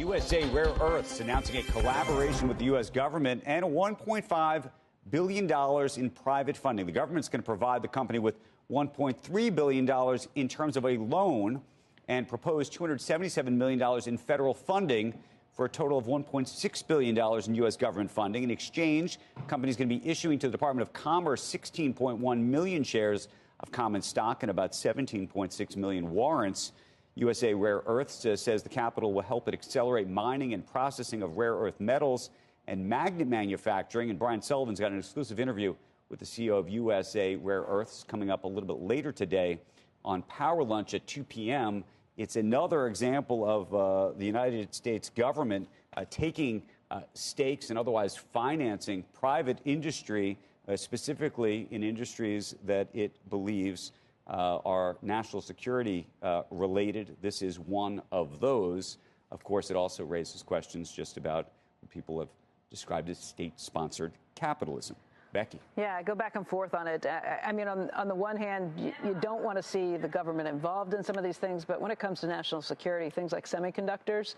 USA Rare Earths announcing a collaboration with the U.S. government and $1.5 billion in private funding. The government's going to provide the company with $1.3 billion in terms of a loan and propose $277 million in federal funding for a total of $1.6 billion in U.S. government funding. In exchange, the company is going to be issuing to the Department of Commerce 16.1 million shares of common stock and about 17.6 million warrants. USA Rare Earths says the capital will help it accelerate mining and processing of rare earth metals and magnet manufacturing. And Brian Sullivan's got an exclusive interview with the CEO of USA Rare Earths coming up a little bit later today on Power Lunch at 2 p.m. It's another example of the United States government taking stakes and otherwise financing private industry, specifically in industries that it believes are national security related. This is one of those. Of course, it also raises questions just about what people have described as state-sponsored capitalism. Becky. Yeah, I go back and forth on it. I mean, on the one hand, you don't want to see the government involved in some of these things, but when it comes to national security, things like semiconductors,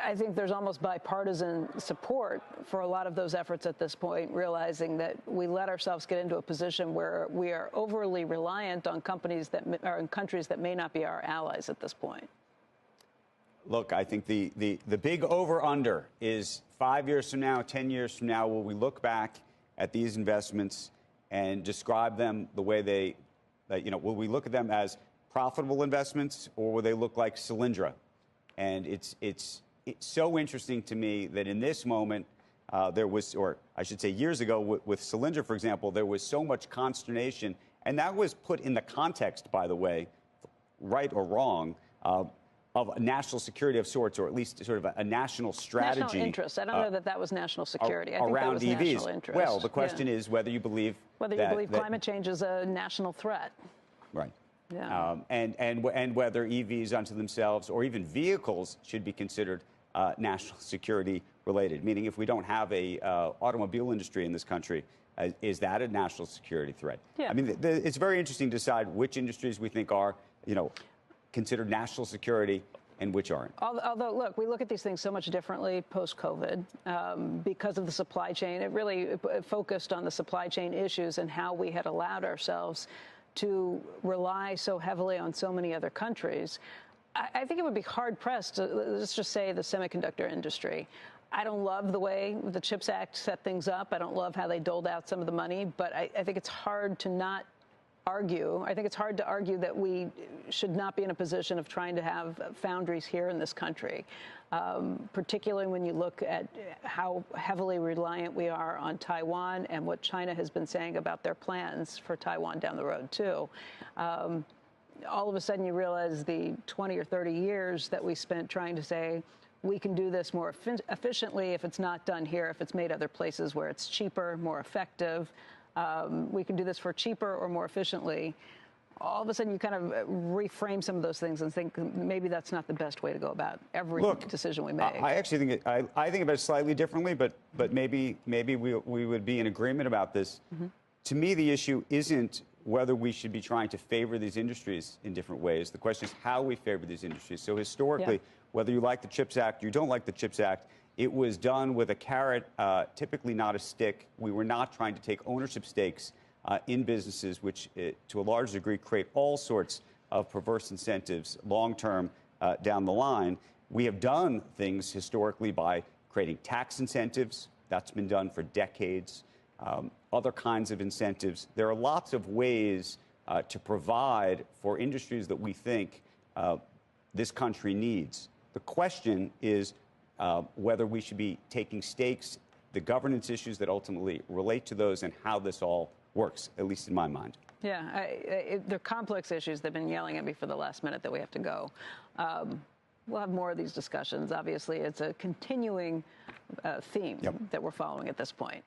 I think there's almost bipartisan support for a lot of those efforts at this point, realizing that we let ourselves get into a position where we are overly reliant on companies that are in countries that may not be our allies at this point. Look, I think the big over-under is 5 years from now, 10 years from now, will we look back at these investments and describe them the way they, will we look at them as profitable investments, or will they look like Solyndra? And it's so interesting to me that in this moment, there was, or I should say years ago with Solyndra, for example, there was so much consternation. And that was put in the context, by the way, right or wrong, of national security of sorts, or at least sort of a national strategy. National interest. I don't know that was national security. I think around that was EVs. National interest. Well, the question is whether you believe climate change is a national threat. Right. Yeah. And whether EVs unto themselves or even vehicles should be considered national security related, meaning if we don't have a automobile industry in this country, is that a national security threat? Yeah. I mean, it's very interesting to decide which industries we think are, considered national security and which aren't. Although, look, we look at these things so much differently post-COVID because of the supply chain. It really focused on the supply chain issues and how we had allowed ourselves to rely so heavily on so many other countries. I think it would be hard-pressed to, let's just say, the semiconductor industry. I don't love the way the CHIPS Act set things up. I don't love how they doled out some of the money, but I think it's hard to not argue. I think it's hard to argue that we should not be in a position of trying to have foundries here in this country, particularly when you look at how heavily reliant we are on Taiwan and what China has been saying about their plans for Taiwan down the road, too. All of a sudden, you realize the 20 or 30 years that we spent trying to say, we can do this more efficiently if it's not done here, if it's made other places where it's cheaper, more effective. We can do this for cheaper or more efficiently. All of a sudden, you kind of reframe some of those things and think maybe that's not the best way to go about every decision we make. I actually think I think about it slightly differently, but maybe we would be in agreement about this. Mm-hmm. To me, the issue isn't whether we should be trying to favor these industries in different ways. The question is how we favor these industries. So historically, whether you like the CHIPS Act, you don't like the CHIPS Act, it was done with a carrot, typically not a stick. We were not trying to take ownership stakes in businesses, which to a large degree create all sorts of perverse incentives long-term down the line. We have done things historically by creating tax incentives. That's been done for decades. Other kinds of incentives. There are lots of ways to provide for industries that we think this country needs. The question is whether we should be taking stakes, the governance issues that ultimately relate to those, and how this all works, at least in my mind. Yeah, they're complex issues. They've been yelling at me for the last minute that we have to go. We'll have more of these discussions. Obviously, it's a continuing theme that we're following at this point.